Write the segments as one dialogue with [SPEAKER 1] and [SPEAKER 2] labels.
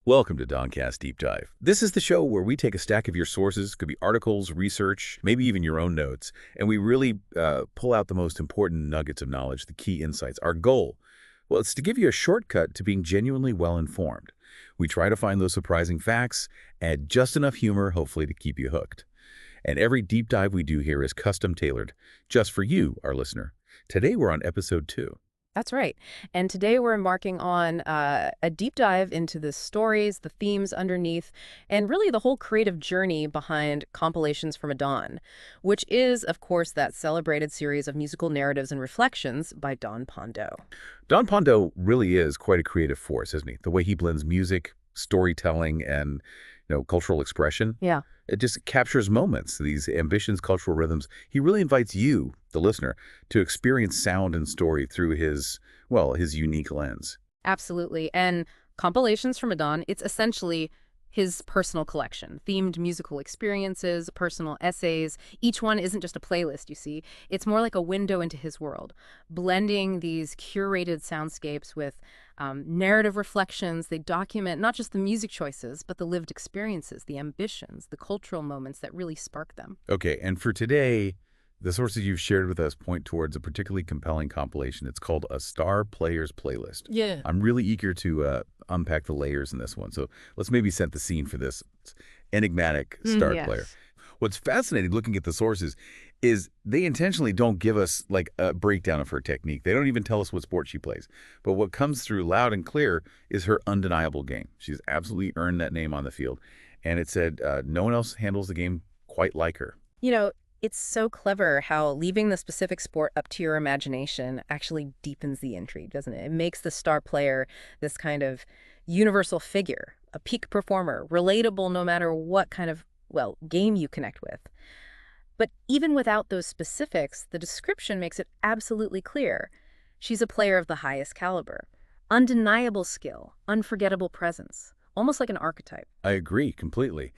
[SPEAKER 1] Welcome to Doncast Deep Dive. This is the show where we take a stack of your sources, could be articles, research, maybe even your own notes, and we really pull out the most important nuggets of knowledge, the key insights. Our goal, well, it's to give you a shortcut to being genuinely well-informed. We try to find those surprising facts, add just enough humor, hopefully, to keep you hooked. And every deep dive we do here is custom-tailored, just for you, our listener. Today, we're on episode 2.
[SPEAKER 2] That's right. And today we're embarking on a deep dive into the stories, the themes underneath, and really the whole creative journey behind Compilations from a Don, which is, of course, that celebrated series of musical narratives and reflections by Don Phondeaux.
[SPEAKER 1] Don Phondeaux really is quite a creative force, isn't he? The way he blends music, storytelling, and cultural expression.
[SPEAKER 2] Yeah.
[SPEAKER 1] It just captures moments, these ambitions, cultural rhythms. He really invites you, the listener, to experience sound and story through his unique lens.
[SPEAKER 2] Absolutely. And Compilations from a Don, it's essentially his personal collection, themed musical experiences, personal essays. Each one isn't just a playlist, you see. It's more like a window into his world, blending these curated soundscapes with narrative reflections. They document not just the music choices, but the lived experiences, the ambitions, the cultural moments that really spark them.
[SPEAKER 1] Okay, and for today, the sources you've shared with us point towards a particularly compelling compilation. It's called A Star Players Playlist.
[SPEAKER 2] Yeah.
[SPEAKER 1] I'm really eager to unpack the layers in this one. So let's maybe set the scene for this enigmatic star player. What's fascinating looking at the sources is they intentionally don't give us like a breakdown of her technique. They don't even tell us what sport she plays. But what comes through loud and clear is her undeniable game. She's absolutely earned that name on the field. And it said no one else handles the game quite like her.
[SPEAKER 2] It's so clever how leaving the specific sport up to your imagination actually deepens the intrigue, doesn't it? It makes the star player this kind of universal figure, a peak performer, relatable no matter what kind of, game you connect with. But even without those specifics, the description makes it absolutely clear. She's a player of the highest caliber, undeniable skill, unforgettable presence, almost like an archetype.
[SPEAKER 1] I agree completely.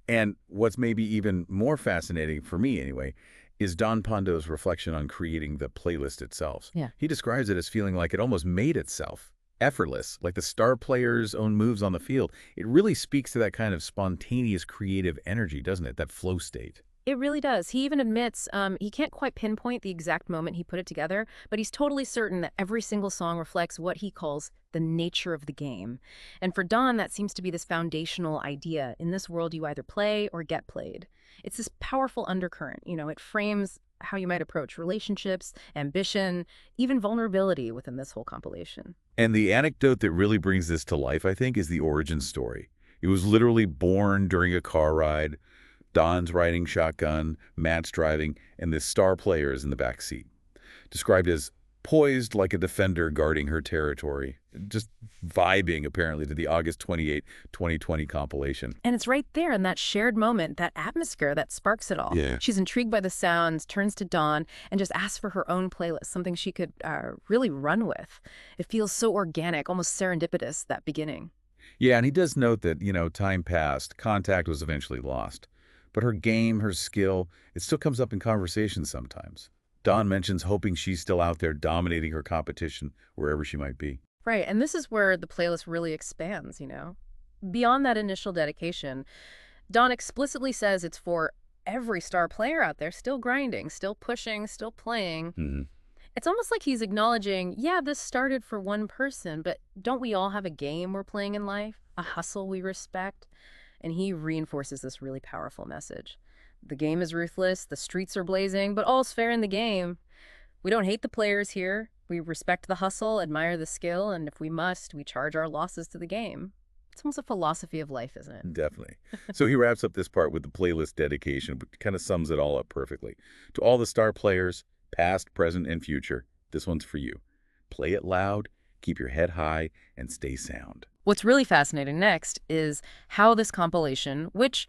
[SPEAKER 1] And what's maybe even more fascinating, for me anyway, is Don Phondeaux's reflection on creating the playlist itself.
[SPEAKER 2] Yeah.
[SPEAKER 1] He describes it as feeling like it almost made itself, effortless, like the star player's own moves on the field. It really speaks to that kind of spontaneous creative energy, doesn't it? That flow state.
[SPEAKER 2] It really does. He even admits he can't quite pinpoint the exact moment he put it together, but he's totally certain that every single song reflects what he calls the nature of the game. And for Don, that seems to be this foundational idea. In this world, you either play or get played. It's this powerful undercurrent. It frames how you might approach relationships, ambition, even vulnerability within this whole compilation.
[SPEAKER 1] And the anecdote that really brings this to life, I think, is the origin story. It was literally born during a car ride. Don's riding shotgun, Matt's driving, and the star player is in the back seat. Described as poised like a defender guarding her territory. Just vibing, apparently, to the August 28, 2020 compilation.
[SPEAKER 2] And it's right there in that shared moment, that atmosphere that sparks it all.
[SPEAKER 1] Yeah.
[SPEAKER 2] She's intrigued by the sounds, turns to Don, and just asks for her own playlist, something she could really run with. It feels so organic, almost serendipitous, that beginning.
[SPEAKER 1] Yeah, and he does note that, time passed, contact was eventually lost. But her game, her skill, it still comes up in conversations sometimes. Don mentions hoping she's still out there dominating her competition wherever she might be.
[SPEAKER 2] Right, and this is where the playlist really expands, Beyond that initial dedication, Don explicitly says it's for every star player out there still grinding, still pushing, still playing.
[SPEAKER 1] Mm-hmm.
[SPEAKER 2] It's almost like he's acknowledging, yeah, this started for one person, but don't we all have a game we're playing in life, a hustle we respect? And he reinforces this really powerful message. The game is ruthless, the streets are blazing, but all's fair in the game. We don't hate the players here. We respect the hustle, admire the skill, and if we must, we charge our losses to the game. It's almost a philosophy of life, isn't it?
[SPEAKER 1] Definitely. So he wraps up this part with the playlist dedication, but kind of sums it all up perfectly. To all the star players, past, present, and future, this one's for you. Play it loud, keep your head high, and stay sound.
[SPEAKER 2] What's really fascinating next is how this compilation, which,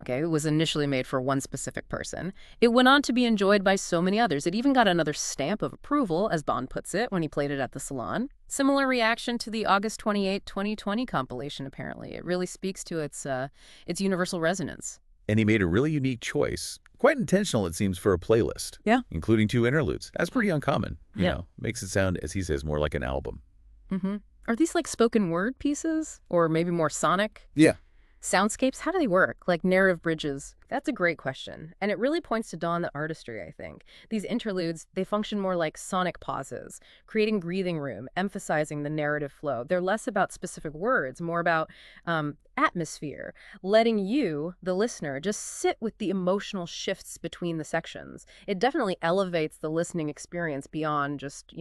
[SPEAKER 2] was initially made for one specific person, it went on to be enjoyed by so many others. It even got another stamp of approval, as Bond puts it, when he played it at the salon. Similar reaction to the August 28, 2020 compilation, apparently. It really speaks to its universal resonance.
[SPEAKER 1] And he made a really unique choice. Quite intentional, it seems, for a playlist.
[SPEAKER 2] Yeah.
[SPEAKER 1] Including 2 interludes. That's pretty uncommon.
[SPEAKER 2] Yeah.
[SPEAKER 1] Makes it sound, as he says, more like an album.
[SPEAKER 2] Mm-hmm. Are these like spoken word pieces? Or maybe more sonic?
[SPEAKER 1] Yeah.
[SPEAKER 2] Soundscapes, how do they work? Like narrative bridges? That's a great question. And it really points to Dawn the artistry, I think. These interludes, they function more like sonic pauses, creating breathing room, emphasizing the narrative flow. They're less about specific words, more about atmosphere, letting you, the listener, just sit with the emotional shifts between the sections. It definitely elevates the listening experience beyond just,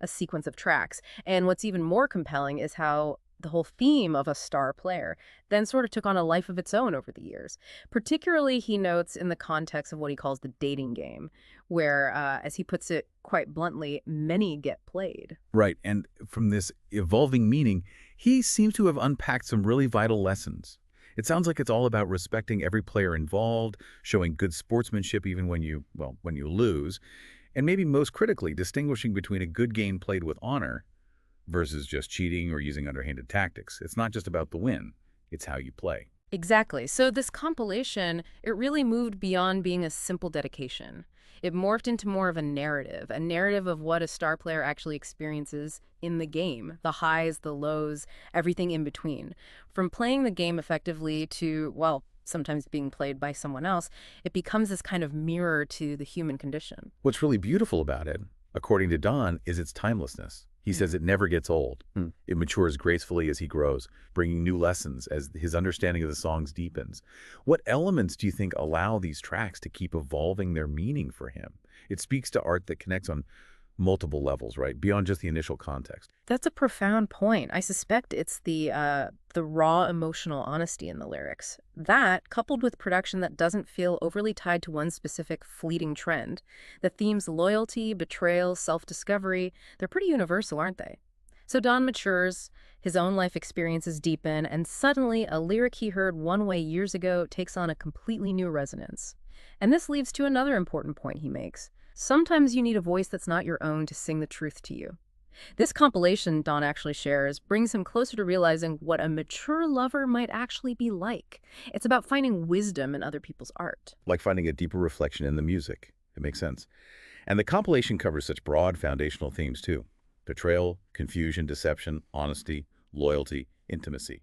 [SPEAKER 2] a sequence of tracks. And what's even more compelling is how the whole theme of a star player then sort of took on a life of its own over the years. Particularly, he notes in the context of what he calls the dating game, where, as he puts it quite bluntly, many get played.
[SPEAKER 1] Right, and from this evolving meaning, he seems to have unpacked some really vital lessons. It sounds like it's all about respecting every player involved, showing good sportsmanship even when you lose, and maybe most critically, distinguishing between a good game played with honor versus just cheating or using underhanded tactics. It's not just about the win, it's how you play.
[SPEAKER 2] Exactly. So this compilation, it really moved beyond being a simple dedication. It morphed into more of a narrative of what a star player actually experiences in the game, the highs, the lows, everything in between. From playing the game effectively to, well, sometimes being played by someone else, it becomes this kind of mirror to the human condition.
[SPEAKER 1] What's really beautiful about it, according to Don, is its timelessness. He says it never gets old. It matures gracefully as he grows, bringing new lessons as his understanding of the songs deepens. What elements do you think allow these tracks to keep evolving their meaning for him? It speaks to art that connects on multiple levels, right? Beyond just the initial context.
[SPEAKER 2] That's a profound point. I suspect it's the raw emotional honesty in the lyrics. That, coupled with production that doesn't feel overly tied to one specific fleeting trend, the themes loyalty, betrayal, self-discovery, they're pretty universal, aren't they? So Don matures, his own life experiences deepen, and suddenly a lyric he heard one way years ago takes on a completely new resonance. And this leads to another important point he makes. Sometimes you need a voice that's not your own to sing the truth to you. This compilation, Don actually shares, brings him closer to realizing what a mature lover might actually be like. It's about finding wisdom in other people's art.
[SPEAKER 1] Like finding a deeper reflection in the music. It makes sense. And the compilation covers such broad foundational themes too. Betrayal, confusion, deception, honesty, loyalty, intimacy.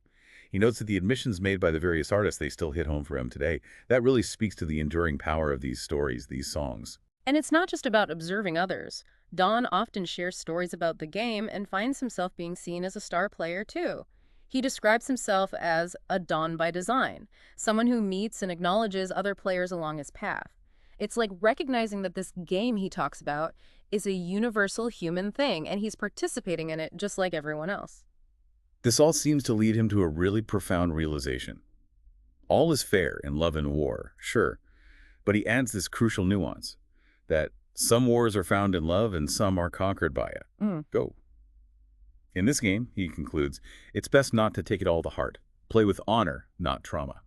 [SPEAKER 1] He notes that the admissions made by the various artists, they still hit home for him today. That really speaks to the enduring power of these stories, these songs.
[SPEAKER 2] And it's not just about observing others. Don often shares stories about the game and finds himself being seen as a star player too. He describes himself as a Don by design, someone who meets and acknowledges other players along his path. It's like recognizing that this game he talks about is a universal human thing, and he's participating in it just like everyone else.
[SPEAKER 1] This all seems to lead him to a really profound realization. All is fair in love and war, sure, but he adds this crucial nuance that some wars are found in love and some are conquered by it. Go. In this game, he concludes, it's best not to take it all to heart. Play with honor, not trauma.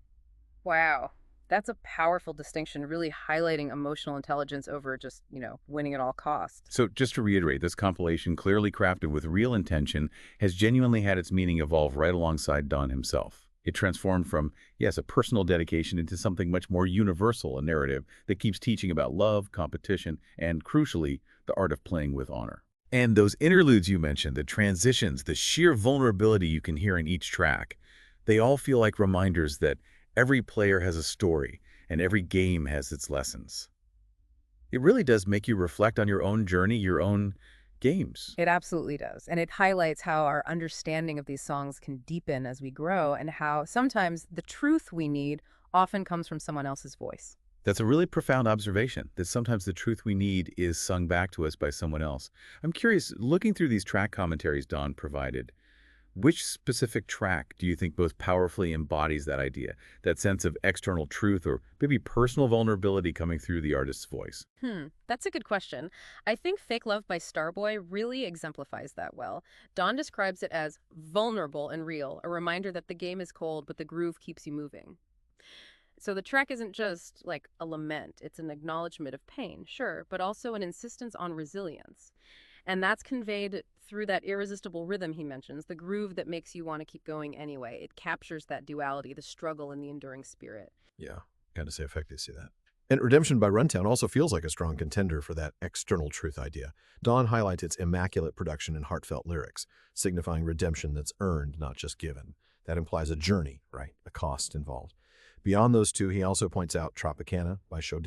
[SPEAKER 2] Wow. That's a powerful distinction, really highlighting emotional intelligence over just, winning at all costs.
[SPEAKER 1] So just to reiterate, this compilation, clearly crafted with real intention, has genuinely had its meaning evolve right alongside Don himself. It transformed from, yes, a personal dedication into something much more universal, a narrative that keeps teaching about love, competition, and, crucially, the art of playing with honor. And those interludes you mentioned, the transitions, the sheer vulnerability you can hear in each track, they all feel like reminders that every player has a story and every game has its lessons. It really does make you reflect on your own journey, your own games.
[SPEAKER 2] It absolutely does. And it highlights how our understanding of these songs can deepen as we grow and how sometimes the truth we need often comes from someone else's voice.
[SPEAKER 1] That's a really profound observation, that sometimes the truth we need is sung back to us by someone else. I'm curious, looking through these track commentaries Don provided, which specific track do you think most powerfully embodies that idea, that sense of external truth or maybe personal vulnerability coming through the artist's voice?
[SPEAKER 2] That's a good question. I think Fake Love by Starboy really exemplifies that well. Don describes it as vulnerable and real, a reminder that the game is cold, but the groove keeps you moving. So the track isn't just like a lament. It's an acknowledgement of pain, sure, but also an insistence on resilience. And that's conveyed through that irresistible rhythm he mentions, the groove that makes you want to keep going anyway. It captures that duality, the struggle and the enduring spirit.
[SPEAKER 3] Yeah, kind of say effectively see that. And Redemption by Runtown also feels like a strong contender for that external truth idea. Don highlights its immaculate production and heartfelt lyrics, signifying redemption that's earned, not just given. That implies a journey, right? A cost involved. Beyond those two, he also points out Tropicana by Show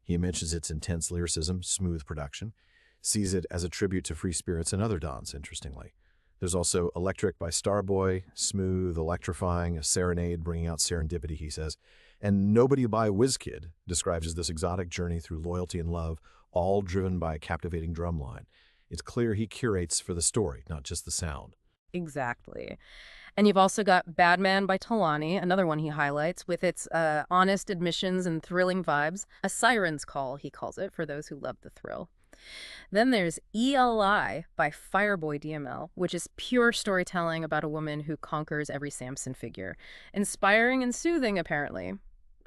[SPEAKER 3] He mentions its intense lyricism, smooth production, sees it as a tribute to free spirits and other Dons, interestingly. There's also Electric by Starboy, smooth, electrifying, a serenade bringing out serendipity, he says. And Nobody by WizKid describes this exotic journey through loyalty and love, all driven by a captivating drumline. It's clear he curates for the story, not just the sound.
[SPEAKER 2] Exactly. And you've also got Bad Man by Talani, another one he highlights, with its honest admissions and thrilling vibes. A siren's call, he calls it, for those who love the thrill. Then there's ELI by Fireboy DML, which is pure storytelling about a woman who conquers every Samson figure. Inspiring and soothing, apparently.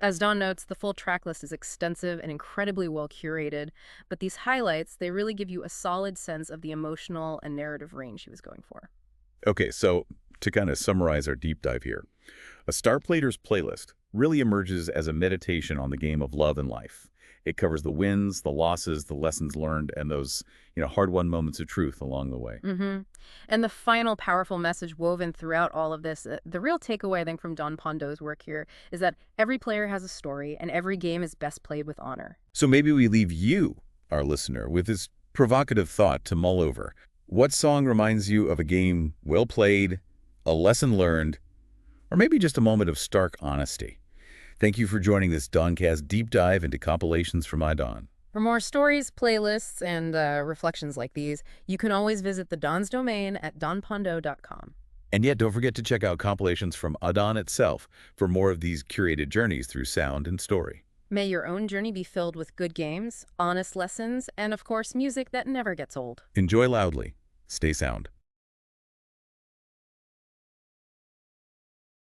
[SPEAKER 2] As Don notes, the full track list is extensive and incredibly well curated, but these highlights, they really give you a solid sense of the emotional and narrative range he was going for.
[SPEAKER 1] Okay, so to kind of summarize our deep dive here, a Star Player's playlist really emerges as a meditation on the game of love and life. It covers the wins, the losses, the lessons learned, and those, hard-won moments of truth along the way.
[SPEAKER 2] And the final powerful message woven throughout all of this, the real takeaway, I think, from Don Phondeaux's work here is that every player has a story, and every game is best played with honor.
[SPEAKER 1] So maybe we leave you, our listener, with this provocative thought to mull over. What song reminds you of a game well played, a lesson learned, or maybe just a moment of stark honesty? Thank you for joining this Doncast deep dive into compilations from iDon.
[SPEAKER 2] For more stories, playlists, and reflections like these, you can always visit the Don's domain at donphondeaux.com.
[SPEAKER 1] And yet, don't forget to check out compilations from iDon itself for more of these curated journeys through sound and story.
[SPEAKER 2] May your own journey be filled with good games, honest lessons, and of course, music that never gets old.
[SPEAKER 1] Enjoy loudly. Stay sound.